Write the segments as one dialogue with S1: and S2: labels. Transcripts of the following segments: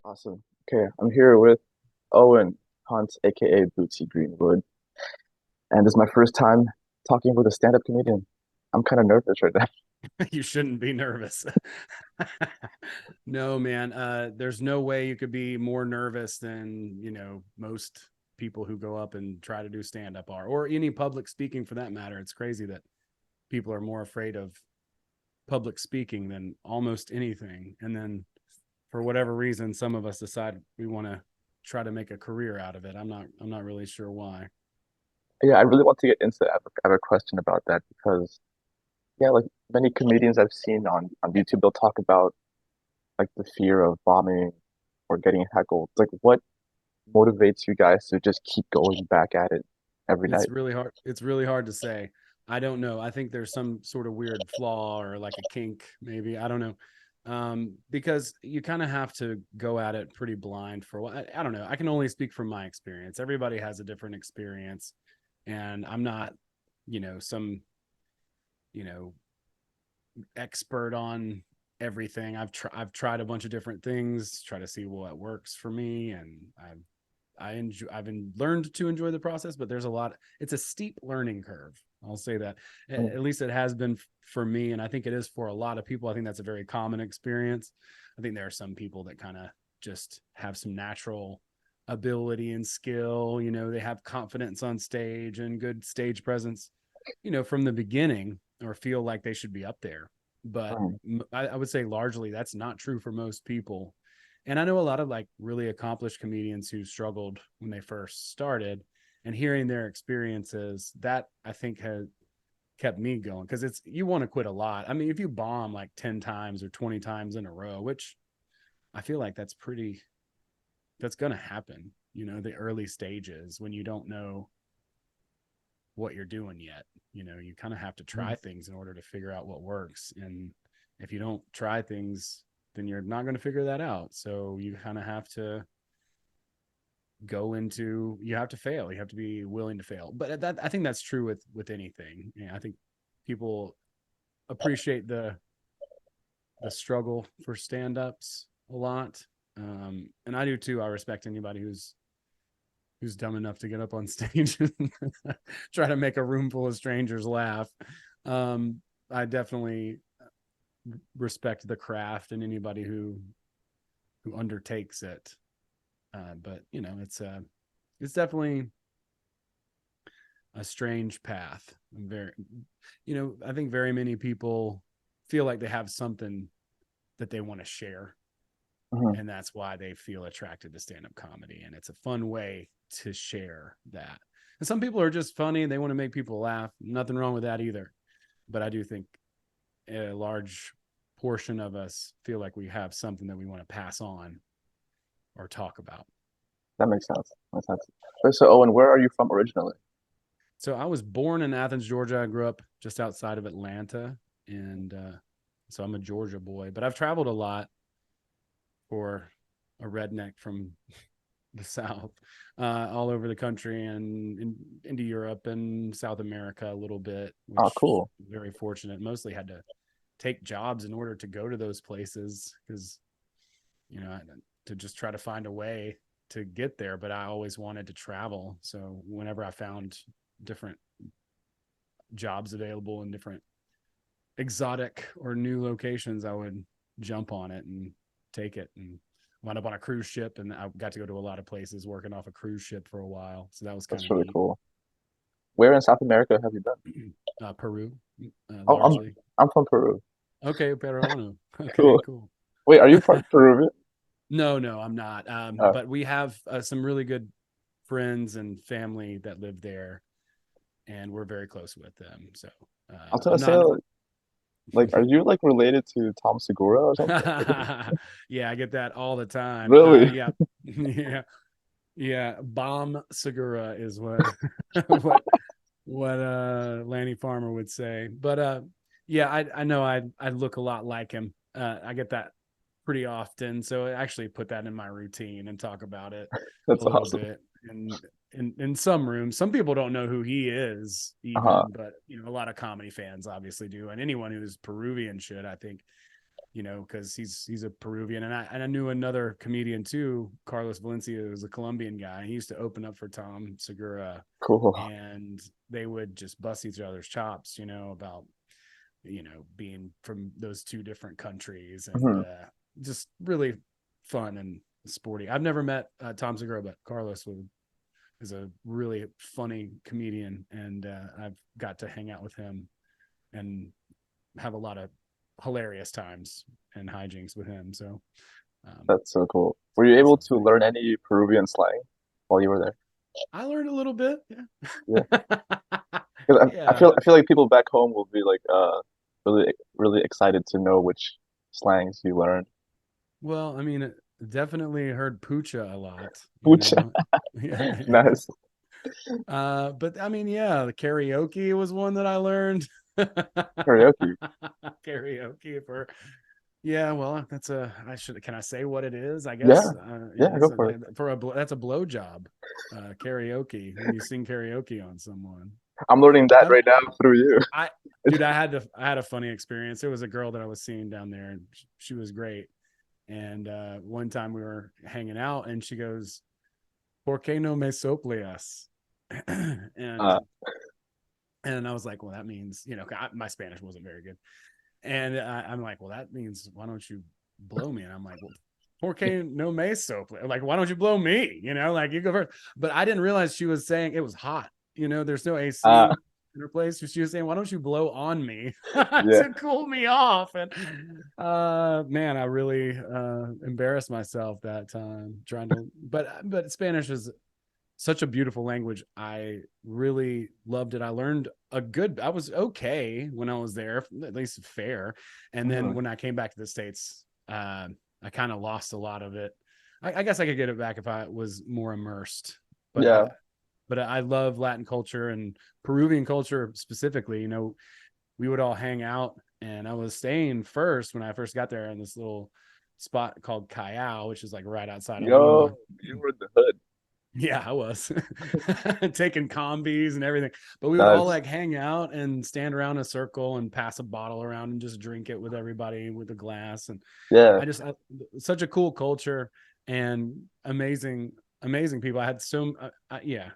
S1: Awesome. Okay, I'm here with Owen Hunt, aka BootsyGreenwood, and this is my first time talking with a stand-up comedian. I'm kind of nervous right now.
S2: You shouldn't be nervous. No, man. There's no way you could be more nervous than, most people who go up and try to do stand up are, or any public speaking for that matter. It's crazy that people are more afraid of public speaking than almost anything. And then for whatever reason, some of us decide we want to try to make a career out of it. I'm not really sure why.
S1: Yeah, I really want to get into that. I have a question about that because, yeah, like many comedians I've seen on YouTube, they'll talk about like the fear of bombing or getting heckled. Like, what motivates you guys to just keep going back at it every
S2: It's
S1: night?
S2: really hard. It's really hard to say. I don't know. I think there's some sort of weird flaw or like a kink, maybe. I don't know. Because you kind of have to go at it pretty blind for what I don't know. I can only speak from my experience. Everybody has a different experience, and I'm not, some, you know, expert on everything. I've tried a bunch of different things, try to see what works for me, and I've learned to enjoy the process, but there's a lot. It's a steep learning curve. I'll say that.
S1: Mm.
S2: At least it has been for me, and I think it is for a lot of people. I think that's a very common experience. I think there are some people that kind of just have some natural ability and skill. They have confidence on stage and good stage presence, from the beginning, or feel like they should be up there. But
S1: Mm.
S2: I would say largely that's not true for most people. And I know a lot of like really accomplished comedians who struggled when they first started, and hearing their experiences, that I think has kept me going, because you want to quit a lot. I mean, if you bomb like 10 times or 20 times in a row, which I feel like that's going to happen, the early stages when you don't know what you're doing yet. You kind of have to
S1: Mm.
S2: try things in order to figure out what works. And if you don't try things, then you're not going to figure that out. So you kind of have to you have to fail. You have to be willing to fail. But I think that's true with anything. I think people appreciate the struggle for stand-ups a lot. And I do too. I respect anybody who's dumb enough to get up on stage and try to make a room full of strangers laugh. I definitely respect the craft and anybody who undertakes it. But it's definitely a strange path. I think very many people feel like they have something that they want to share,
S1: Mhm.
S2: and that's why they feel attracted to stand-up comedy. And it's a fun way to share that. And some people are just funny and they want to make people laugh. Nothing wrong with that either. But I do think a large portion of us feel like we have something that we want to pass on or talk about.
S1: That makes sense. Makes sense. Wait, so Owen, where are you from originally?
S2: So I was born in Athens, Georgia. I grew up just outside of Atlanta, and so I'm a Georgia boy. But I've traveled a lot for a redneck from the South, all over the country and into Europe and South America a little bit,
S1: Oh,
S2: which
S1: cool.
S2: very fortunate. Mostly had to take jobs in order to go to those places because, to just try to find a way to get there. But I always wanted to travel. So whenever I found different jobs available in different exotic or new locations, I would jump on it and take it, and wound up on a cruise ship. And I got to go to a lot of places working off a cruise ship for a while. So that was kind
S1: That's
S2: of
S1: really
S2: neat.
S1: cool. Where in South America have you been?
S2: Peru,
S1: Oh,
S2: largely.
S1: I'm from Peru.
S2: Okay, Peruano. Okay,
S1: Cool.
S2: cool.
S1: Wait, are you part Peruvian?
S2: No, I'm not.
S1: Oh,
S2: But we have some really good friends and family that live there, and we're very close with them. So
S1: I was gonna
S2: I'm
S1: say,
S2: not.
S1: are you like related to Tom Segura or something?
S2: Yeah, I get that all the time.
S1: Really?
S2: Yeah, yeah, yeah. Bomb Segura is what what Lanny Farmer would say. But yeah, I know I look a lot like him. I get that pretty often. So I actually put that in my routine and talk about it a
S1: That's
S2: little
S1: awesome.
S2: bit. And in some rooms, some people don't know who he is
S1: Uh-huh.
S2: even, but a lot of comedy fans obviously do. And anyone who's Peruvian should, I think, because he's a Peruvian. And I knew another comedian too, Carlos Valencia, who's a Colombian guy. He used to open up for Tom Segura,
S1: Cool.
S2: and they would just bust each other's chops, about being from those two different countries, and
S1: Hmm.
S2: just really fun and sporty. I've never met Tom Segura, but Carlos is a really funny comedian, and I've got to hang out with him and have a lot of hilarious times and hijinks with him. So
S1: That's so cool. Were you
S2: that's
S1: able
S2: my
S1: to
S2: thing.
S1: learn any Peruvian slang while you were there?
S2: I learned a little bit.
S1: Yeah.
S2: Yeah.
S1: 'Cause
S2: Yeah.
S1: I feel like people back home will be like really excited to know which slangs you learned.
S2: Well, I mean, definitely heard pucha a lot,
S1: Pucha.
S2: Yeah, yeah.
S1: Nice.
S2: But I mean, yeah, the karaoke was one that I learned.
S1: Karaoke.
S2: Karaoke for, yeah, well, I should, can I say what it is? I
S1: Yeah.
S2: guess,
S1: Yeah, go for it.
S2: that's a blow job, karaoke, when you sing karaoke on someone.
S1: I'm learning that
S2: I,
S1: right now through you.
S2: I, dude, I had a funny experience. There was a girl that I was seeing down there, and she was great. And one time we were hanging out, and she goes, "Por qué no me soplas?" and
S1: Uh,
S2: and I was like, "Well, that means my Spanish wasn't very good." And I'm like, "Well, that means why don't you blow me?" And I'm like, "Well, por qué no me soplas?" Like, why don't you blow me? Like you go first. But I didn't realize she was saying it was hot. There's no
S1: uh,
S2: AC in her place. So she was saying, "Why don't you blow on me
S1: yeah.
S2: to cool me off?" And man, I really embarrassed myself that time trying to. But Spanish is such a beautiful language. I really loved it. I was okay when I was there, at least fair. And then
S1: Mhm.
S2: when I came back to the States, I kind of lost a lot of it. I guess I could get it back if I was more immersed. But
S1: Yeah.
S2: I love Latin culture and Peruvian culture specifically. We would all hang out, and I was staying first when I first got there in this little spot called Callao, which is like right outside of Lima.
S1: Yo, you were in the hood.
S2: Yeah, I was taking combis and everything. But we would all
S1: Nice.
S2: like hang out and stand around in a circle and pass a bottle around and just drink it with everybody with a glass. And
S1: Yeah.
S2: such a cool culture and amazing people. I had yeah,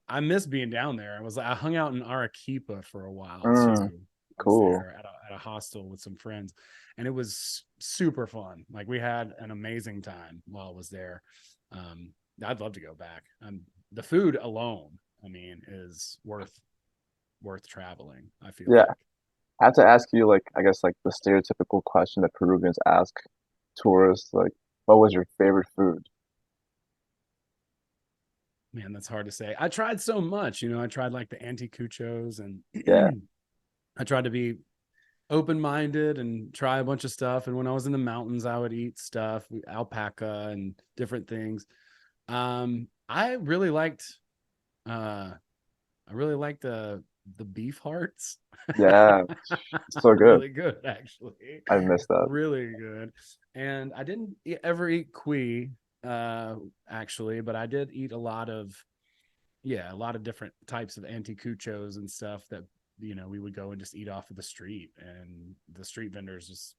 S2: I miss being down there. I hung out in Arequipa for a while
S1: Mm,
S2: too. I was
S1: cool.
S2: there at a hostel with some friends, and it was super fun. Like we had an amazing time while I was there. Um, I'd love to go back. The food alone, I mean, is worth traveling, I feel
S1: Yeah.
S2: like.
S1: I have to ask you, like, I guess, like the stereotypical question that Peruvians ask tourists, like, what was your favorite food?
S2: Man, that's hard to say. I tried so much, I tried like the anticuchos, and
S1: Yeah.
S2: I tried to be open-minded and try a bunch of stuff. And when I was in the mountains, I would eat stuff, alpaca and different things. I really liked uh the beef hearts.
S1: Yeah. So good.
S2: Really good, actually.
S1: I missed that.
S2: Really good. And I didn't ever eat kui, actually, but I did eat a lot of different types of anticuchos and stuff that we would go and just eat off of the street, and the street vendors just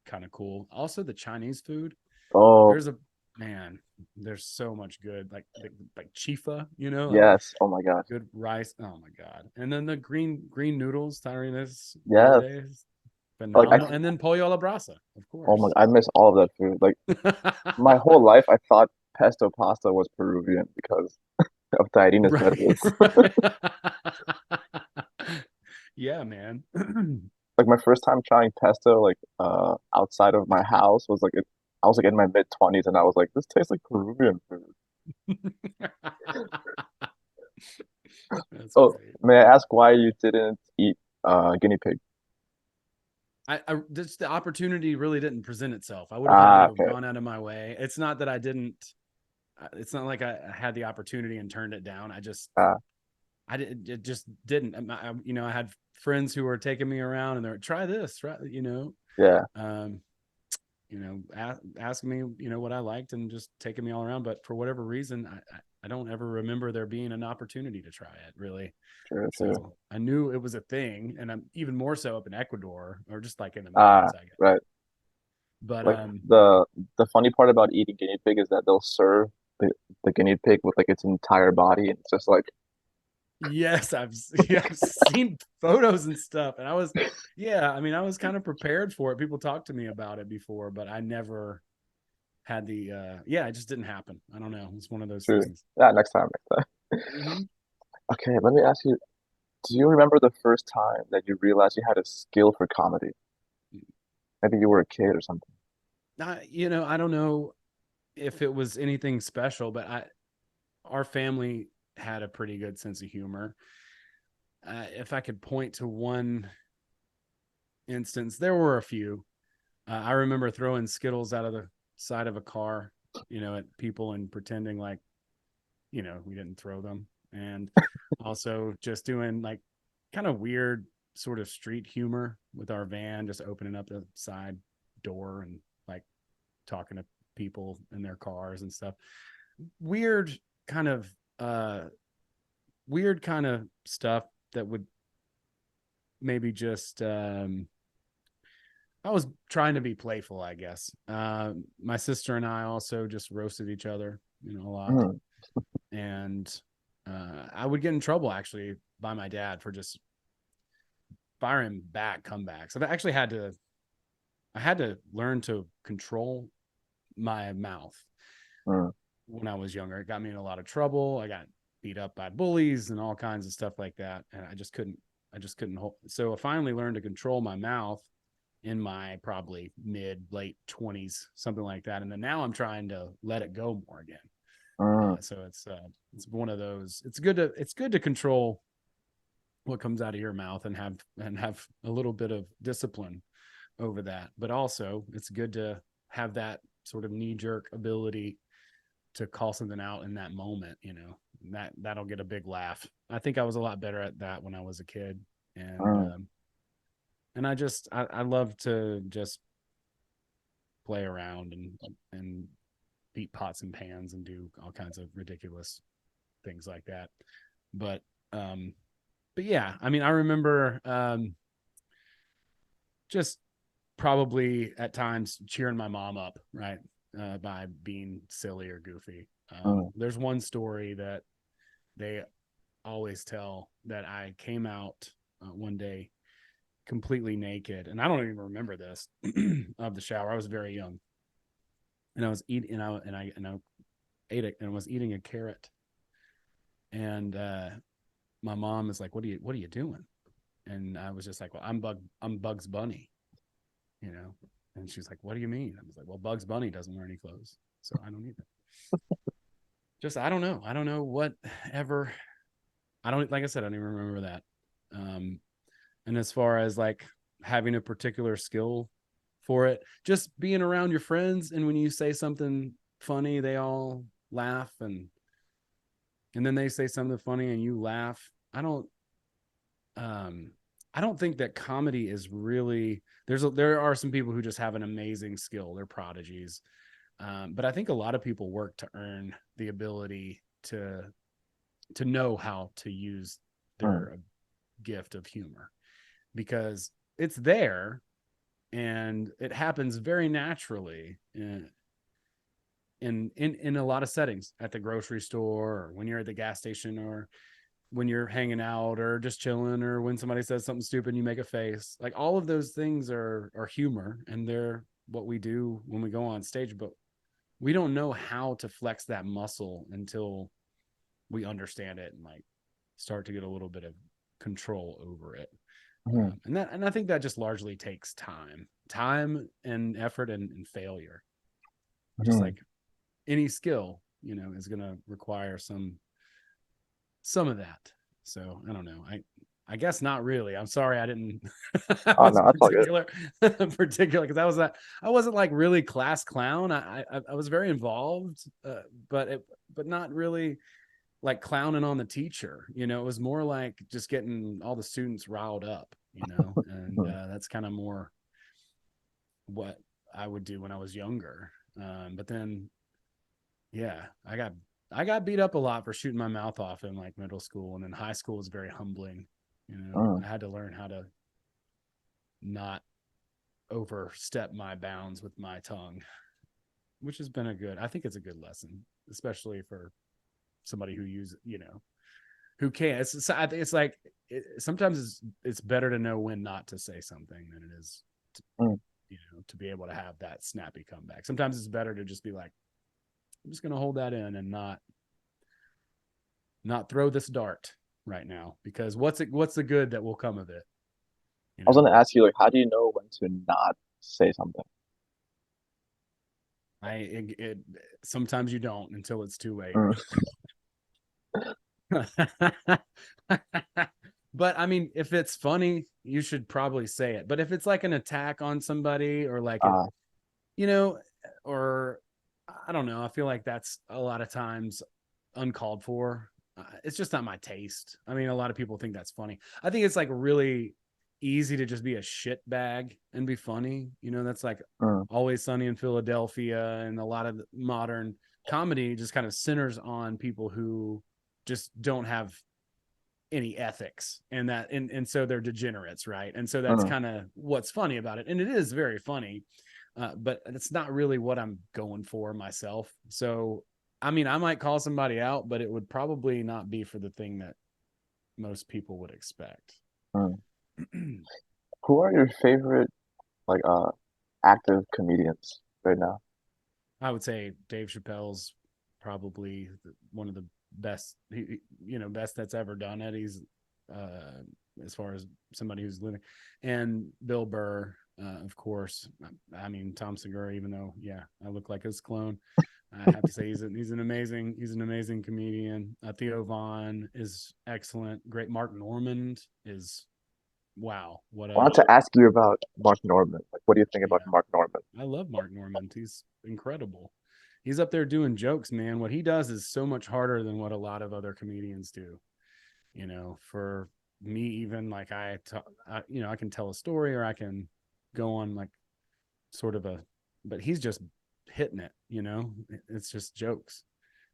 S2: kind of cool. Also, the Chinese food.
S1: Oh,
S2: There's a man. There's so much good, like chifa, like
S1: yes. Oh my gosh.
S2: good rice. Oh my god! And then the green noodles, Tyreenis
S1: Yes.
S2: verdes,
S1: Like
S2: phenomenal. And then pollo a la brasa, of
S1: oh my,
S2: course.
S1: I miss all of that food. Like my whole life, I thought pesto pasta was Peruvian because of Tairinas
S2: Right.
S1: verdes.
S2: Yeah, man.
S1: Like my first time trying pesto, like outside of my house was like I was like in my mid 20s and I was like, this tastes like Peruvian food.
S2: That's
S1: Oh,
S2: great.
S1: may I ask why you didn't eat guinea pig?
S2: I just the opportunity really didn't present itself. I would have had to
S1: Ah,
S2: have
S1: okay.
S2: gone out of my way. It's not that I didn't. It's not like I had the opportunity and turned it down.
S1: Ah,
S2: I did, it just didn't. I had friends who were taking me around and they're try this, right?
S1: yeah.
S2: Um, asking me, what I liked and just taking me all around. But for whatever reason, I don't ever remember there being an opportunity to try it really.
S1: True, true.
S2: So I knew it was a thing, and I'm even more so up in Ecuador or just like in the
S1: Ah,
S2: mountains, I guess.
S1: right.
S2: But
S1: Like the funny part about eating guinea pig is that they'll serve the, the guinea pig with like its entire body, and it's just like,
S2: yes, yeah, I've seen photos and stuff, and yeah, I mean, I was kind of prepared for it. People talked to me about it before, but I never had yeah, it just didn't happen. I don't know. It's one of those
S1: true.
S2: things.
S1: Yeah, next time, next time.
S2: Hmm.
S1: Okay, let me ask you, do you remember the first time that you realized you had a skill for comedy? Maybe you were a kid or something.
S2: I don't know if it was anything special, but our family had a pretty good sense of humor. If I could point to one instance, there were a few. I remember throwing Skittles out of the side of a car, at people and pretending like, we didn't throw them. And also just doing like kind of weird sort of street humor with our van, just opening up the side door and like talking to people in their cars and stuff. Weird kind of uh weird kind of stuff that would maybe just I was trying to be playful, I guess. My sister and I also just roasted each other, a lot.
S1: Mm,
S2: And I would get in trouble actually by my dad for just firing back comebacks. I had to learn to control my mouth
S1: mm,
S2: when I was younger. It got me in a lot of trouble. I got beat up by bullies and all kinds of stuff like that. And I just couldn't hold. So I finally learned to control my mouth in my probably mid late 20s, something like that. And then now I'm trying to let it go more again.
S1: mm,
S2: So it's one of those. It's good to control what comes out of your mouth and have a little bit of discipline over that. But also, it's good to have that sort of knee jerk ability to call something out in that moment. That'll get a big laugh. I think I was a lot better at that when I was a kid, and
S1: mm,
S2: I love to just play around and beat pots and pans and do all kinds of ridiculous things like that. But um, but yeah, I mean, I remember just probably at times cheering my mom up, right, by being silly or goofy.
S1: mm,
S2: There's one story that they always tell that I came out one day completely naked, and I don't even remember this of the shower. I was very young, and I was eating, and I ate it, and I was eating a carrot, and my mom is like, what are you doing?" And I was just like, "Well, I'm Bugs Bunny, you know." And she's like, "What do you mean?" I was like, "Well, Bugs Bunny doesn't wear any clothes, so I don't either." Just I don't know. I don't know what ever. I don't like I said. I don't even remember that. Um, and as far as like having a particular skill for it, just being around your friends, and when you say something funny, they all laugh, and then they say something funny and you laugh. Um I don't think that comedy is really there are some people who just have an amazing skill. They're prodigies. But I think a lot of people work to earn the ability to know how to use
S1: mm,
S2: their gift of humor, because it's there and it happens very naturally in a lot of settings, at the grocery store, or when you're at the gas station, or when you're hanging out or just chilling, or when somebody says something stupid and you make a face. Like all of those things are humor, and they're what we do when we go on stage. But we don't know how to flex that muscle until we understand it and like start to get a little bit of control over it.
S1: mm,
S2: And I think that just largely takes time and effort and failure. Just
S1: mm.
S2: like any skill, is going to require some of that. So I don't know. I guess not really. I'm sorry I didn't I
S1: Oh
S2: was
S1: no, that's all good.
S2: particular because I wasn't like really class clown. I was very involved, but not really like clowning on the teacher. It was more like just getting all the students riled up, and
S1: Mm,
S2: that's kind of more what I would do when I was younger. But then, yeah, I got beat up a lot for shooting my mouth off in like middle school, and then high school was very humbling.
S1: Mm.
S2: I had to learn how to not overstep my bounds with my tongue, which has been I think it's a good lesson, especially for somebody who who can. It's like sometimes it's better to know when not to say something than it is to,
S1: Mm.
S2: to be able to have that snappy comeback. Sometimes it's better to just be like, I'm just going to hold that in and not throw this dart right now, because what's the good that will come of it, you
S1: I was
S2: know?
S1: gonna ask you, like, how do you know when to not say something?
S2: Sometimes you don't until it's too late.
S1: Mm.
S2: But I mean, if it's funny, you should probably say it. But if it's like an attack on somebody, or like
S1: Uh,
S2: you know, or I don't know, I feel like that's a lot of times uncalled for. It's just not my taste. I mean, a lot of people think that's funny. I think it's like really easy to just be a shit bag and be funny. That's like
S1: mm,
S2: Always Sunny in Philadelphia, and a lot of modern comedy just kind of centers on people who just don't have any ethics, and so they're degenerates, right? And so that's
S1: mm,
S2: kind of what's funny about it, and it is very funny, but it's not really what I'm going for myself. So I mean, I might call somebody out, but it would probably not be for the thing that most people would expect.
S1: mm. Who are your favorite like active comedians right now?
S2: I would say Dave Chappelle's probably one of the best, best that's ever done it. He's uh, as far as somebody who's living, and Bill Burr, of course. I mean, Tom Segura, even though, yeah, I look like his clone. I have to say he's an amazing comedian. Theo Vaughn is excellent. Great. Mark Normand is, wow. What
S1: I
S2: a,
S1: wanted to ask you about Mark Norman. Like, what do you think about
S2: yeah.
S1: Mark Norman?
S2: I love Mark Normand. He's incredible. He's up there doing jokes, man. What he does is so much harder than what a lot of other comedians do. For me, even like I can tell a story, or I can go on like sort of but he's just hitting it. It's just jokes,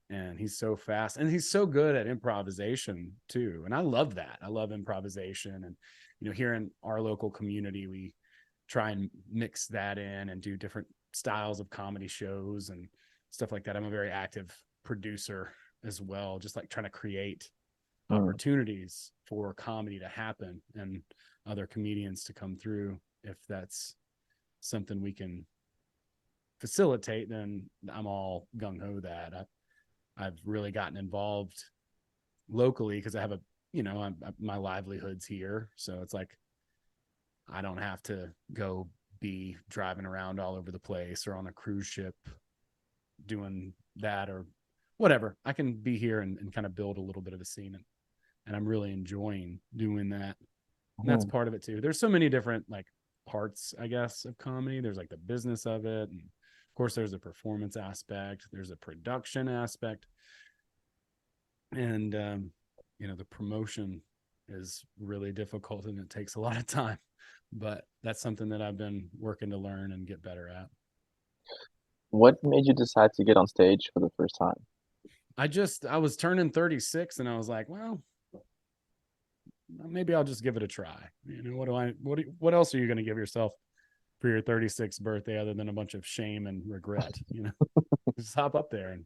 S2: and he's so fast, and he's so good at improvisation too. And I love that. I love improvisation, and here in our local community, we try and mix that in and do different styles of comedy shows and stuff like that. I'm a very active producer as well, just like trying to create
S1: Mm,
S2: opportunities for comedy to happen and other comedians to come through. If that's something we can facilitate, then I'm all gung ho that. I've really gotten involved locally because I have my livelihood's here. So it's like, I don't have to go be driving around all over the place or on a cruise ship doing that or whatever. I can be here and kind of build a little bit of a scene, and I'm really enjoying doing that. And that's
S1: mm,
S2: part of it too. There's so many different like parts, I guess, of comedy. There's like the business of it. And of course there's a performance aspect. There's a production aspect. And, the promotion is really difficult, and it takes a lot of time, but that's something that I've been working to learn and get better at.
S1: What made you decide to get on stage for the first time?
S2: I was turning 36, and I was like, well, maybe I'll just give it a try. What else are you going to give yourself for your 36th birthday other than a bunch of shame and regret? Just hop up there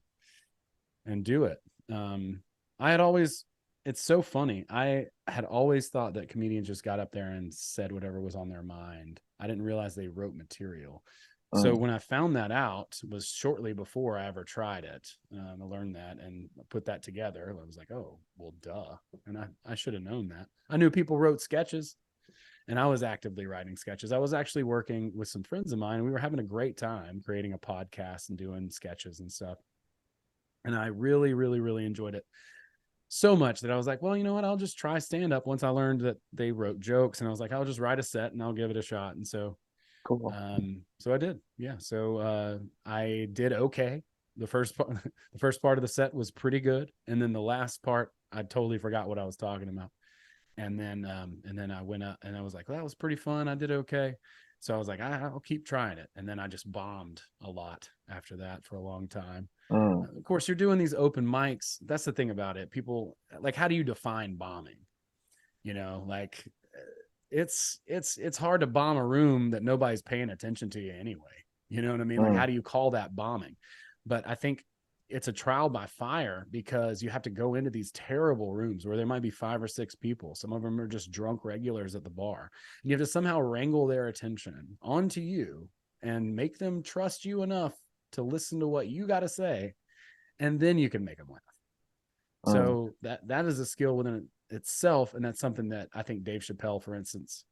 S2: and do it. I had always, it's so funny. I had always thought that comedians just got up there and said whatever was on their mind. I didn't realize they wrote material. So
S1: Mm,
S2: when I found that out was shortly before I ever tried it. I learned that and put that together. I was like, oh, well, duh. And I should have known that. I knew people wrote sketches, and I was actively writing sketches. I was actually working with some friends of mine, and we were having a great time creating a podcast and doing sketches and stuff. And I really, really, really enjoyed it so much that I was like, well, you know what? I'll just try stand up once I learned that they wrote jokes. And I was like, I'll just write a set and I'll give it a shot. And
S1: cool.
S2: so I did. Yeah. So I did okay. The first part, the first part of the set was pretty good. And then the last part, I totally forgot what I was talking about. And then I went up and I was like, well, that was pretty fun. I did okay. So I was like, I'll keep trying it. And then I just bombed a lot after that for a long time.
S1: Mm,
S2: Of course, you're doing these open mics. That's the thing about it. People like, how do you define bombing? Like it's hard to bomb a room that nobody's paying attention to you anyway. You know what I mean? Like,
S1: mm,
S2: how do you call that bombing? But I think it's a trial by fire because you have to go into these terrible rooms where there might be 5 or 6 people. Some of them are just drunk regulars at the bar. And you have to somehow wrangle their attention onto you and make them trust you enough to listen to what you got to say. And then you can make them laugh.
S1: mm,
S2: So that is a skill within itself, and that's something that I think Dave Chappelle, for instance,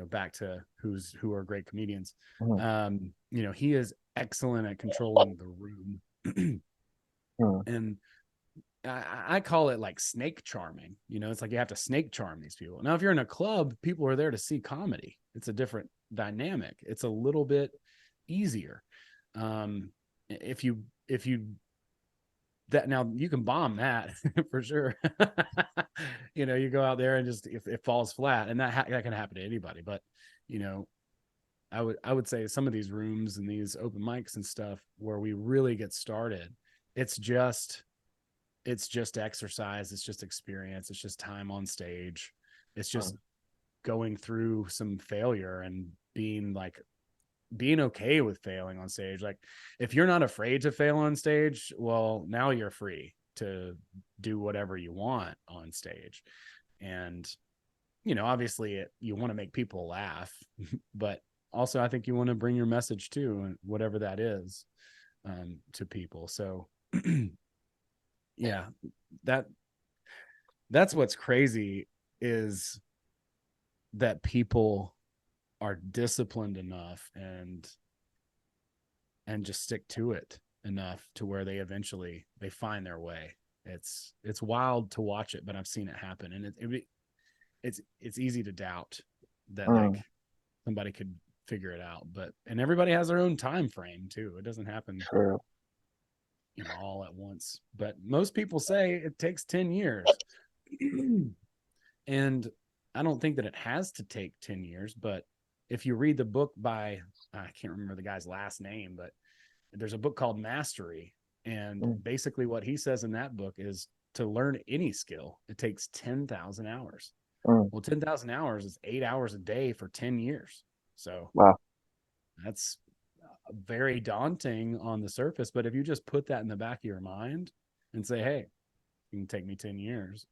S2: back to who are great comedians,
S1: mm,
S2: he is excellent at controlling the room,
S1: mm,
S2: and I call it like snake charming. It's like you have to snake charm these people. Now, if you're in a club, people are there to see comedy. It's a different dynamic. It's a little bit easier. If you that now you can bomb that for sure. You go out there and just if it falls flat, and that can happen to anybody. But you know, I would say some of these rooms and these open mics and stuff where we really get started, it's just exercise, it's just experience, it's just time on stage, it's just
S1: mm,
S2: going through some failure and being okay with failing on stage. Like, if you're not afraid to fail on stage, well, now you're free to do whatever you want on stage. And obviously you want to make people laugh, but also I think you want to bring your message too, whatever that is, to people. So yeah, that that's what's crazy, is that people are disciplined enough and just stick to it enough to where they find their way. It's wild to watch it, but I've seen it happen, and it's easy to doubt that like
S1: mm.
S2: somebody could figure it out. But and everybody has their own time frame too. It doesn't happen
S1: True.
S2: all at once. But most people say it takes 10 years. And I don't think that it has to take 10 years, but if you read the book by, I can't remember the guy's last name, but there's a book called Mastery. And
S1: Mm,
S2: basically what he says in that book is to learn any skill, it takes 10,000 hours.
S1: mm.
S2: Well, 10,000 hours is 8 hours a day for 10 years. So
S1: Wow.
S2: that's very daunting on the surface. But if you just put that in the back of your mind and say, hey, it can take me 10 years,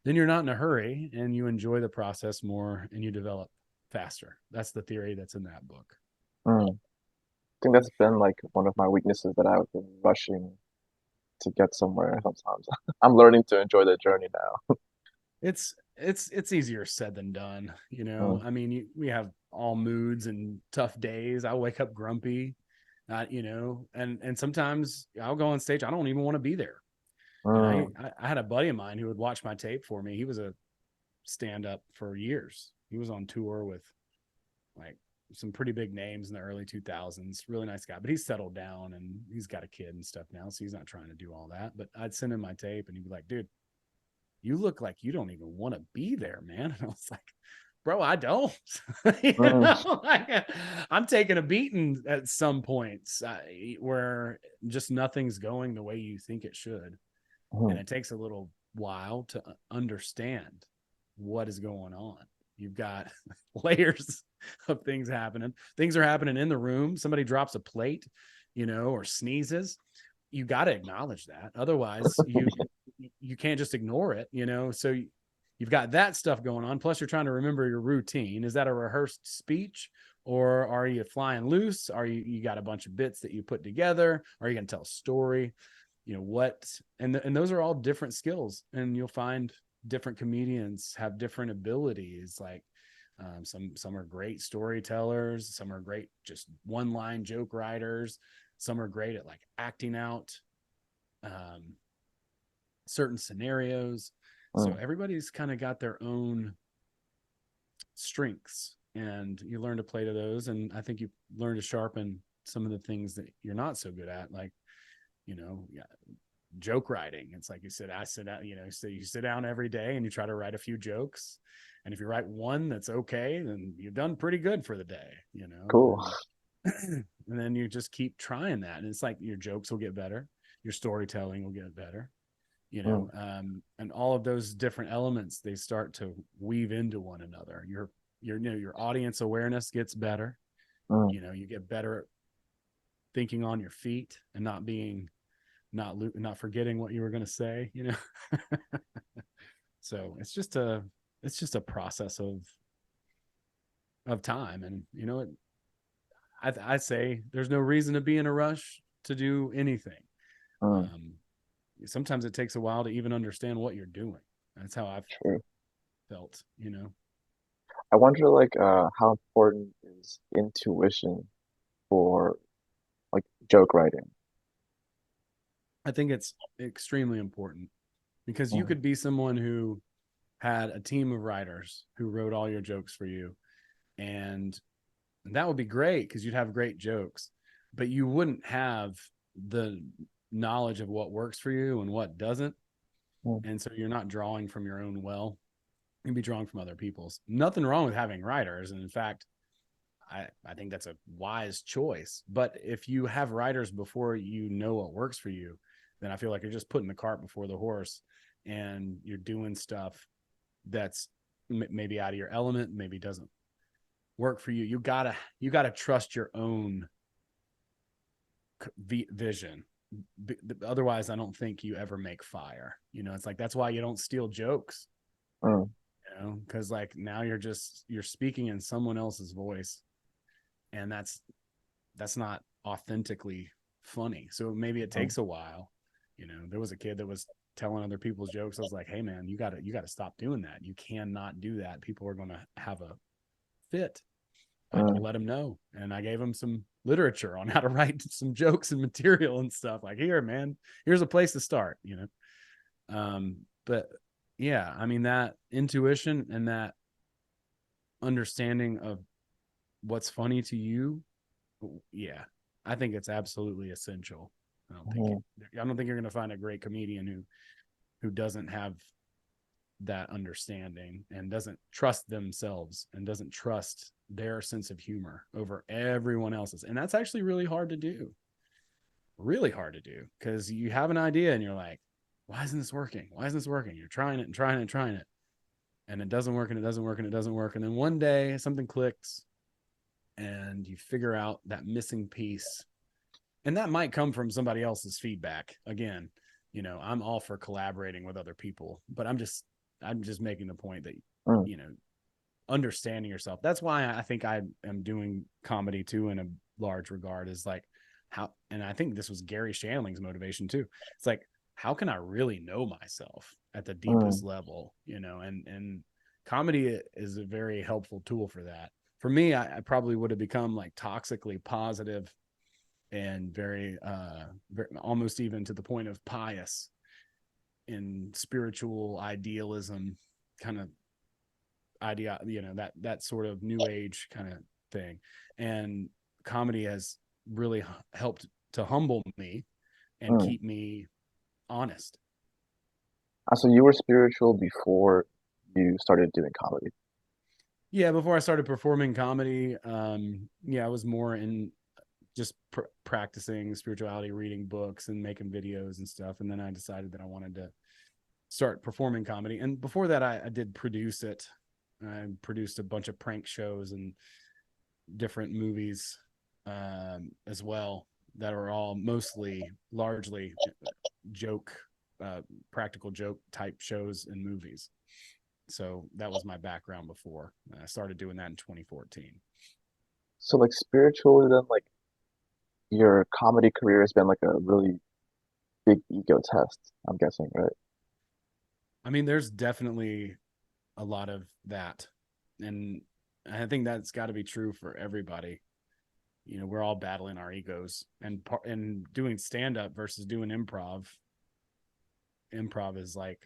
S2: then you're not in a hurry and you enjoy the process more and you develop faster. That's the theory that's in that book.
S1: Mm. I think that's been like one of my weaknesses that I've been rushing to get somewhere sometimes. I'm learning to enjoy the journey now.
S2: It's easier said than done.
S1: Mm,
S2: I mean, we have all moods and tough days. I wake up grumpy, and sometimes I'll go on stage. I don't even want to be there.
S1: mm,
S2: I had a buddy of mine who would watch my tape for me. He was a stand up for years. He was on tour with like some pretty big names in the early 2000s. Really nice guy, but he's settled down and he's got a kid and stuff now, so he's not trying to do all that. But I'd send him my tape and he'd be like, dude, you look like you don't even want to be there, man. And I was like, bro, I don't.
S1: mm,
S2: Like, I'm taking a beating at some points, where just nothing's going the way you think it should. And
S1: mm,
S2: it takes a little while to understand what is going on. You've got layers of things happening. Things are happening in the room. Somebody drops a plate, or sneezes. You got to acknowledge that. Otherwise, you can't just ignore it, So you've got that stuff going on. Plus, you're trying to remember your routine. Is that a rehearsed speech, or are you flying loose? Are you got a bunch of bits that you put together? Are you going to tell a story? What? And those are all different skills, and you'll find different comedians have different abilities. Like, some are great storytellers, some are great just one line joke writers, some are great at like acting out um, certain scenarios. So
S1: mm.
S2: everybody's kind of got their own strengths, and you learn to play to those. And I think you learn to sharpen some of the things that you're not so good at, like, yeah, joke writing. It's like I sit down, so you sit down every day and you try to write a few jokes. And if you write one that's okay, then you've done pretty good for the day,
S1: Cool.
S2: and then you just keep trying that. And it's like your jokes will get better. Your storytelling will get better,
S1: Mm,
S2: and all of those different elements, they start to weave into one another. Your audience awareness gets better.
S1: mm,
S2: You get better at thinking on your feet and not forgetting what you were going to say, So it's just a process of time. And I say there's no reason to be in a rush to do anything.
S1: mm,
S2: um Sometimes it takes a while to even understand what you're doing. That's how I've
S1: true.
S2: felt.
S1: I wonder like how important is intuition for like joke writing?
S2: I think it's extremely important, because you
S1: Mm,
S2: could be someone who had a team of writers who wrote all your jokes for you, and that would be great because you'd have great jokes, but you wouldn't have the knowledge of what works for you and what doesn't.
S1: mm,
S2: And so you're not drawing from your own well, you'd be drawing from other people's. Nothing wrong with having writers, and in fact, I think that's a wise choice. But if you have writers before you know what works for you, then I feel like you're just putting the cart before the horse, and you're doing stuff that's maybe out of your element, maybe doesn't work for you. You gotta trust your own vision. Otherwise, I don't think you ever make fire. It's like that's why you don't steal jokes.
S1: mm,
S2: Because like now you're speaking in someone else's voice, and that's not authentically funny. So maybe it
S1: mm,
S2: takes a while. There was a kid that was telling other people's jokes. I was like, hey man, you gotta stop doing that. You cannot do that. People are gonna have a fit. I
S1: mm,
S2: let him know, and I gave him some literature on how to write some jokes and material and stuff. Like, here, man, here's a place to start. But yeah, I mean, that intuition and that understanding of what's funny to you, yeah, I think it's absolutely essential. I don't think
S1: mm,
S2: I don't think you're going to find a great comedian who doesn't have that understanding and doesn't trust themselves and doesn't trust their sense of humor over everyone else's. And that's actually really hard to do, because you have an idea and you're like, why isn't this working? Why isn't this working? You're trying it and trying it and trying it, and it doesn't work and it doesn't work and it doesn't work. And then one day something clicks and you figure out that missing piece. And that might come from somebody else's feedback. Again, I'm all for collaborating with other people, but I'm just making the point that,
S1: mm,
S2: you know, understanding yourself. That's why I think I am doing comedy too, in a large regard, is like how, and I think this was Gary Shandling's motivation too. It's like, how can I really know myself at the deepest
S1: mm,
S2: level, and comedy is a very helpful tool for that. For me, I probably would have become like toxically positive and very, almost even to the point of pious in spiritual idealism kind of idea, that sort of new age kind of thing. And comedy has really helped to humble me and
S1: mm.
S2: keep me honest.
S1: So you were spiritual before you started doing comedy.
S2: Yeah, before I started performing comedy, yeah, I was more in just practicing spirituality, reading books and making videos and stuff. And then I decided that I wanted to start performing comedy. And before that, I did produce it. I produced a bunch of prank shows and different movies, as well, that are all largely joke, practical joke type shows and movies. So that was my background before. I started doing that in 2014.
S1: So like spiritually then like your comedy career has been like a really big ego test, I'm guessing, right?
S2: I mean, there's definitely a lot of that. And I think that's got to be true for everybody. We're all battling our egos, and doing stand up versus doing improv. Improv is like,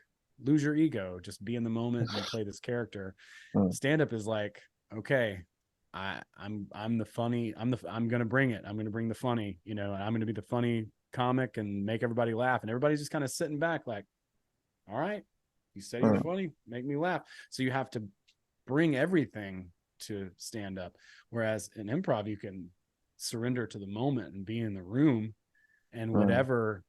S2: lose your ego, just be in the moment and play this character.
S1: Mm,
S2: Stand up is like, okay, I'm the funny, I'm gonna bring it. I'm gonna bring the funny, and I'm gonna be the funny comic and make everybody laugh, and everybody's just kind of sitting back like, all right, you said you're
S1: Mm,
S2: funny, make me laugh. So you have to bring everything to stand up. Whereas in improv, you can surrender to the moment and be in the room, and
S1: mm,
S2: whatever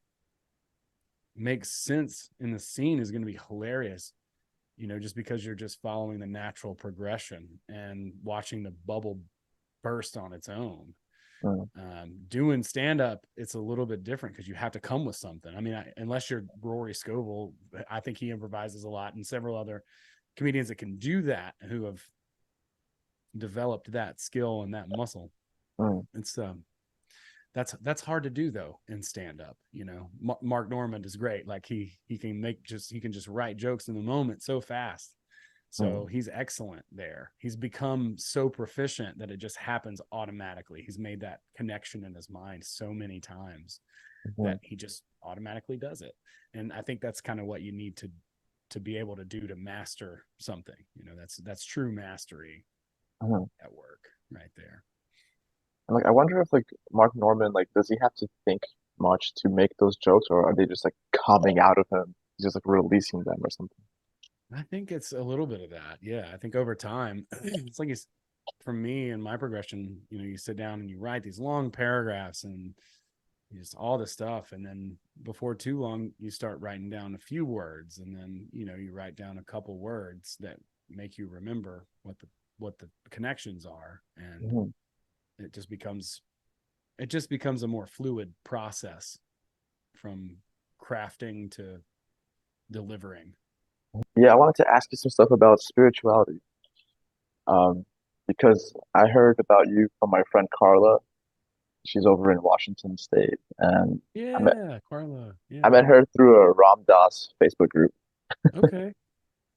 S2: makes sense in the scene is going to be hilarious, just because you're just following the natural progression and watching the bubble burst on its own.
S1: mm,
S2: Doing stand up, it's a little bit different because you have to come with something. I mean, unless you're Rory Scovel, I think he improvises a lot, and several other comedians that can do that who have developed that skill and that muscle.
S1: mm.
S2: It's that's hard to do though in stand up. Mark Normand is great. Like he can just write jokes in the moment so fast. So
S1: Mm,
S2: he's excellent there. He's become so proficient that it just happens automatically. He's made that connection in his mind so many times
S1: mhm,
S2: that he just automatically does it. And I think that's kind of what you need to be able to do to master something. That's true mastery
S1: mhm.
S2: at work right there.
S1: And like, I wonder if like Mark Norman, like, does he have to think much to make those jokes, or are they just like coming out of him? He's just like releasing them or something.
S2: I think it's a little bit of that. Yeah. I think over time, it's like for me and my progression, you sit down and you write these long paragraphs and just all the stuff. And then before too long, you start writing down a few words, and then, you write down a couple words that make you remember what the connections are. And
S1: Mhm.
S2: it just becomes a more fluid process from crafting to delivering.
S1: Yeah, I wanted to ask you some stuff about spirituality. Um, because I heard about you from my friend Carla. She's over in Washington State, and I met
S2: Yeah, Carla.
S1: I
S2: Yeah.
S1: met her through a Ram Dass Facebook group.
S2: Okay.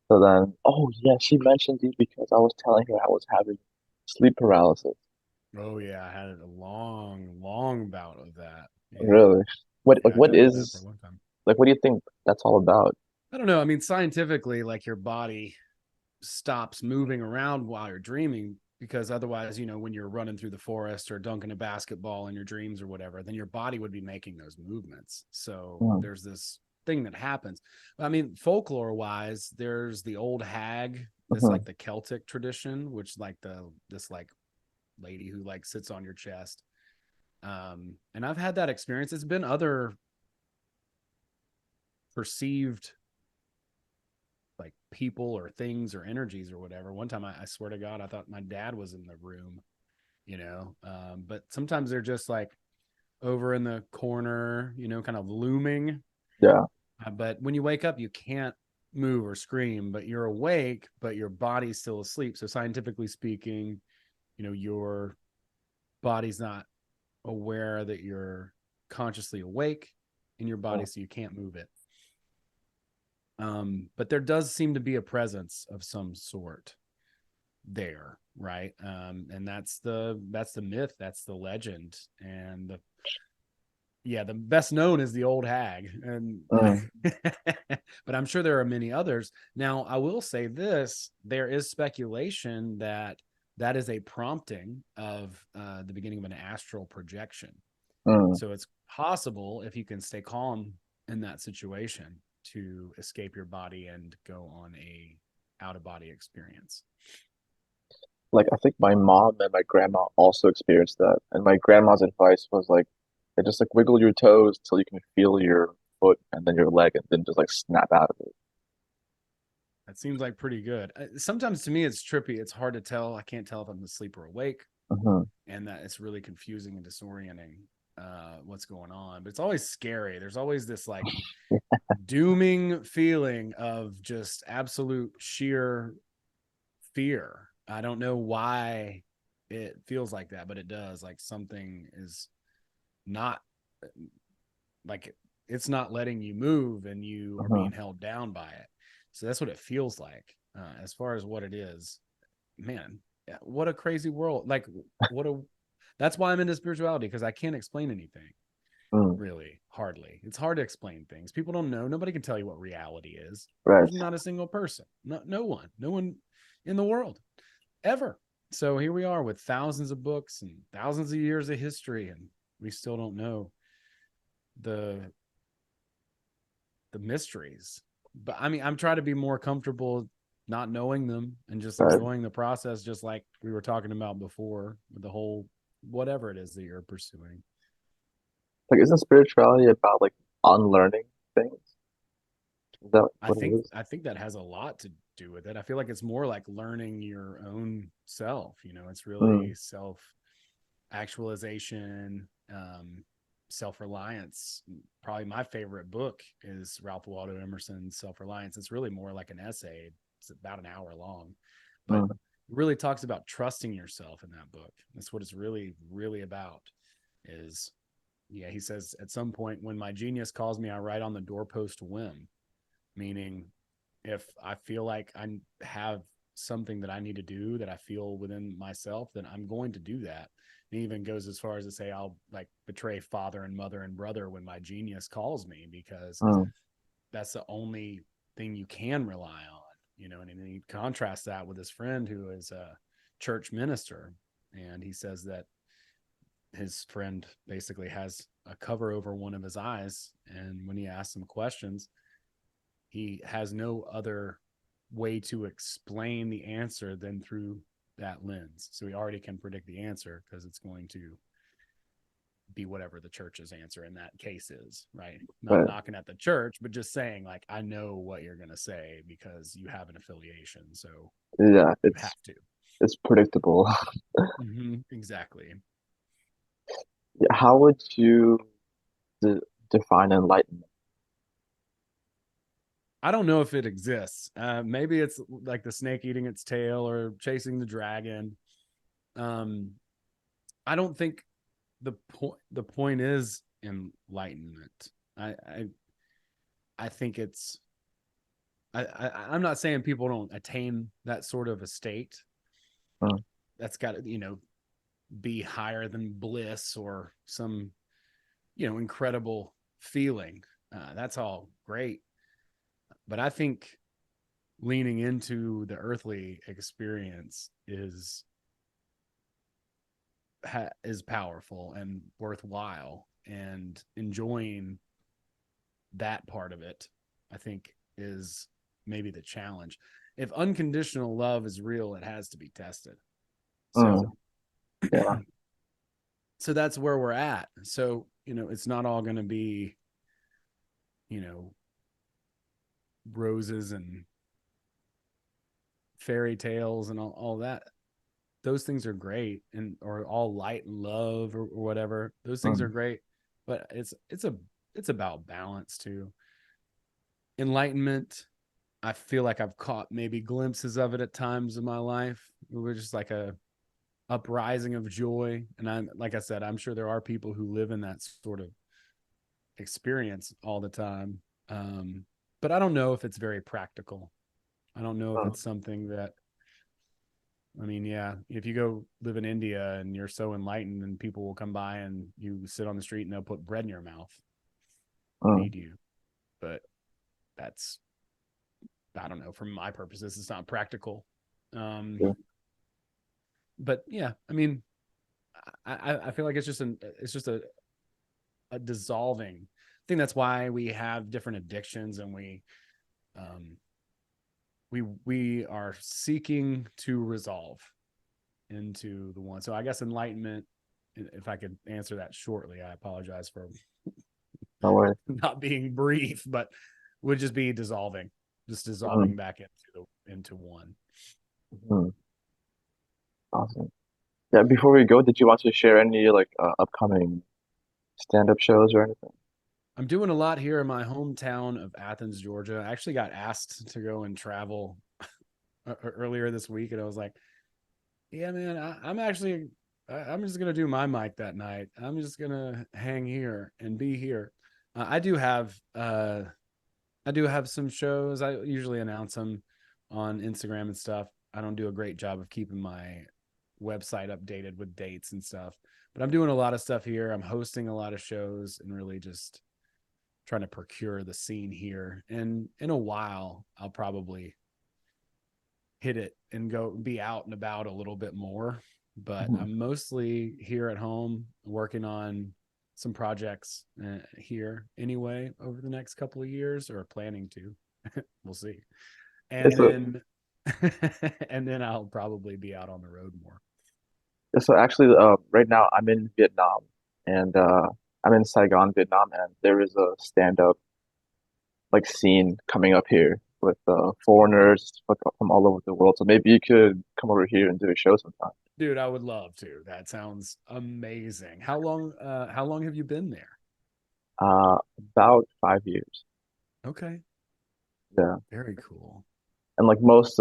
S1: So then, oh yeah, she mentioned you because I was telling her I was having sleep paralysis.
S2: Oh yeah, I had a long, long bout of that. Yeah.
S1: Really? What like
S2: Yeah, I
S1: what
S2: dealt with that for a
S1: is
S2: long time.
S1: like what do you think that's all about?
S2: I don't know. I mean, scientifically, like your body stops moving around while you're dreaming, because otherwise, when you're running through the forest or dunking a basketball in your dreams or whatever, then your body would be making those movements. So
S1: Mm,
S2: there's this thing that happens. I mean, folklore wise, there's the old hag. That's
S1: mhm,
S2: like the Celtic tradition, which like this like lady who like sits on your chest. And I've had that experience. It's been other perceived like people or things or energies or whatever. One time, I swear to God, I thought my dad was in the room, but sometimes they're just like over in the corner, kind of looming.
S1: yeah.
S2: But when you wake up, you can't move or scream, but you're awake, but your body's still asleep. So scientifically speaking, your body's not aware that you're consciously awake in your body,
S1: Mm,
S2: so you can't move it. But there does seem to be a presence of some sort there, right? And that's the myth, that's the legend, and the best known is the old hag, and
S1: mm,
S2: but I'm sure there are many others. Now, I will say this: there is speculation that is a prompting of the beginning of an astral projection.
S1: mm.
S2: So it's possible, if you can stay calm in that situation, to escape your body and go on a out of body experience.
S1: Like I think my mom and my grandma also experienced that. And my grandma's advice was like, "Hey, just like wiggle your toes till you can feel your foot and then your leg and then just like snap out of it."
S2: That seems like pretty good. Sometimes to me, it's trippy. It's hard to tell. I can't tell if I'm asleep or awake,
S1: Hmm.
S2: and that it's really confusing and disorienting what's going on. But it's always scary. There's always this like dooming feeling of just absolute sheer fear. I don't know why it feels like that, but it does. Like something is not like it's not letting you move, and you are
S1: Hmm.
S2: being held down by it. So that's what it feels like. As far as what it is, man, what a crazy world. Like, what a that's why I'm into spirituality, because I can't explain anything
S1: Mm.
S2: really, hardly. It's hard to explain things. People don't know. Nobody can tell you what reality is.
S1: Right.
S2: There's not a single person, no one in the world ever. So here we are with thousands of books and thousands of years of history, and we still don't know the mysteries. But I mean, I'm trying to be more comfortable not knowing them and just
S1: Right.
S2: enjoying the process, just like we were talking about before with the whole whatever it is that you're pursuing.
S1: Like, isn't spirituality about like unlearning things? Is that
S2: I
S1: what it
S2: think
S1: is?
S2: I think that has a lot to do with it. I feel like it's more like learning your own self. You know, it's
S1: Mm,
S2: really self actualization, self reliance. Probably my favorite book is Ralph Waldo Emerson's Self Reliance. It's really more like an essay. It's about an hour long, but
S1: mm,
S2: really talks about trusting yourself in that book. That's what it's really, really about. Is yeah, he says at some point when my genius calls me, I write on the doorpost whim, meaning if I feel like I have something that I need to do that I feel within myself, then I'm going to do that. And he even goes as far as to say I'll like betray father and mother and brother when my genius calls me, because
S1: mm,
S2: that's the only thing you can rely on, you know. And then he contrasts that with his friend who is a church minister, and he says that his friend basically has a cover over one of his eyes, and when he asks him questions, he has no other way to explain the answer than through that lens. So he already can predict the answer because it's going to be whatever the church's answer in that case is, right? Not
S1: right.
S2: knocking at the church, but just saying, like, I know what you're going to say because you have an affiliation. So
S1: Yeah,
S2: you have to.
S1: it's predictable.
S2: Exactly.
S1: Yeah, how would you de define enlightenment?
S2: I don't know if it exists. Maybe it's like the snake eating its tail or chasing the dragon. Um, I don't think the point is enlightenment. I think it's I'm not saying people don't attain that sort of a state.
S1: Mm,
S2: That's got to, you know, be higher than bliss or some, you know, incredible feeling. That's all great, but I think leaning into the earthly experience is powerful and worthwhile, and enjoying that part of it, I think, is maybe the challenge. If unconditional love is real, it has to be tested.
S1: mm,
S2: So,
S1: yeah.
S2: so that's where we're at. So, you know, it's not all going to be, you know, roses and fairy tales and all that. Those things are great, and or all light and love or whatever. Those things are
S1: Mm,
S2: great, but it's about balance too. Enlightenment, I feel like I've caught maybe glimpses of it at times in my life. It was just like a uprising of joy. And I'm like I said, I'm sure there are people who live in that sort of experience all the time. Um, but I don't know if it's very practical. I don't know if
S1: mm,
S2: it's something that, I mean, yeah, if you go live in India and you're so enlightened, and people will come by and you sit on the street and they'll put bread in your mouth,
S1: mm,
S2: feed you. But that's, I don't know, for my purposes, it's not practical. Um,
S1: yeah.
S2: but yeah, I mean, I feel like it's just a dissolving. I think that's why we have different addictions, and um, we are seeking to resolve into the one. So I guess enlightenment, if I could answer that shortly, I apologize for
S1: No worries.
S2: not being brief, but would just be dissolving, just
S1: Mm,
S2: dissolving back into one.
S1: mm, awesome. Yeah, before we go, did you want to share any like upcoming stand-up shows or anything?
S2: I'm doing a lot here in my hometown of Athens, Georgia. I actually got asked to go and travel earlier this week, and I was like, "Yeah, man, I'm actually, I'm just gonna do my mic that night. I'm just gonna hang here and be here." I do have, I do have some shows. I usually announce them on Instagram and stuff. I don't do a great job of keeping my website updated with dates and stuff, but I'm doing a lot of stuff here. I'm hosting a lot of shows and really just trying to procure the scene here. And in a while, I'll probably hit it and go be out and about a little bit more. But
S1: Mhm.
S2: I'm mostly here at home working on some projects here anyway over the next couple of years, or planning to. We'll see. And
S1: It's a,
S2: then and then I'll probably be out on the road more.
S1: so actually, right now I'm in Vietnam, and I'm in Saigon, Vietnam, and there is a stand-up like scene coming up here with foreigners from all over the world. So maybe you could come over here and do a show sometime.
S2: Dude, I would love to. That sounds amazing. How long have you been there?
S1: About 5 years.
S2: Okay.
S1: Yeah,
S2: Very cool.
S1: and like most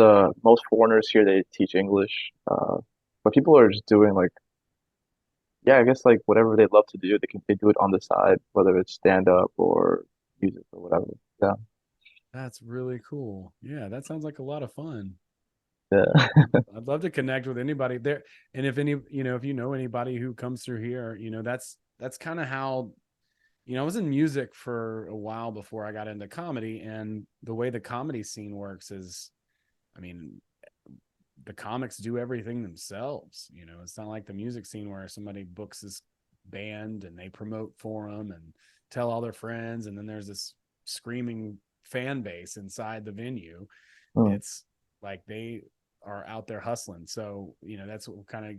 S1: foreigners here, they teach English. But people are just doing like, yeah, I guess like whatever they love to do, they do it on the side, whether it's stand up or music or whatever. Yeah,
S2: That's really cool. Yeah, that sounds like a lot of fun.
S1: yeah.
S2: I'd love to connect with anybody there. And if any, if you know anybody who comes through here, that's kind of how, I was in music for a while before I got into comedy. And the way the comedy scene works is, I mean, the comics do everything themselves. It's not like the music scene where somebody books this band and they promote for them and tell all their friends. And then there's this screaming fan base inside the venue.
S1: Mm,
S2: It's like they are out there hustling. So, that's what we're kind of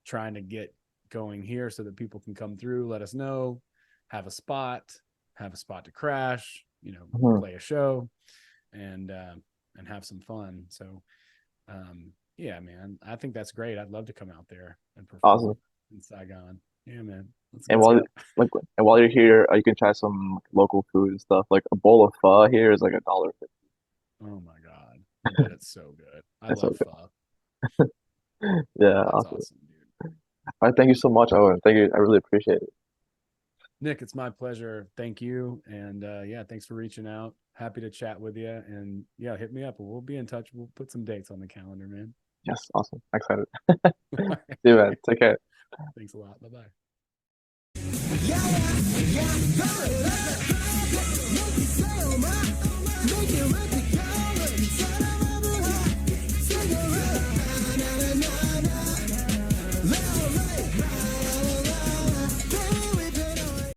S2: trying to get going here so that people can come through, let us know, have a spot, to crash,
S1: mhm.
S2: play a show and have some fun. So, yeah, man, I think that's great. I'd love to come out there and perform
S1: Awesome.
S2: in Saigon. Yeah, man, that's
S1: And
S2: good
S1: while
S2: stuff.
S1: like and while you're here, you can try some local food and stuff. Like a bowl of pho here is like $1.50.
S2: Oh my God. I bet it's so good. I
S1: That's
S2: love
S1: okay.
S2: pho.
S1: Yeah,
S2: That's
S1: awesome.
S2: awesome, dude.
S1: All right, thank you so much, Owen. Thank you. I really appreciate it.
S2: Nick, it's my pleasure. Thank you. And yeah, thanks for reaching out. Happy to chat with you. And yeah, hit me up. We'll be in touch. We'll put some dates on the calendar, man.
S1: Yes, awesome. Excited.
S2: All
S1: See
S2: right,
S1: you, man.
S2: okay.
S1: Take care.
S2: Thanks a lot. Bye bye.
S3: Yeah, yeah, yeah, make it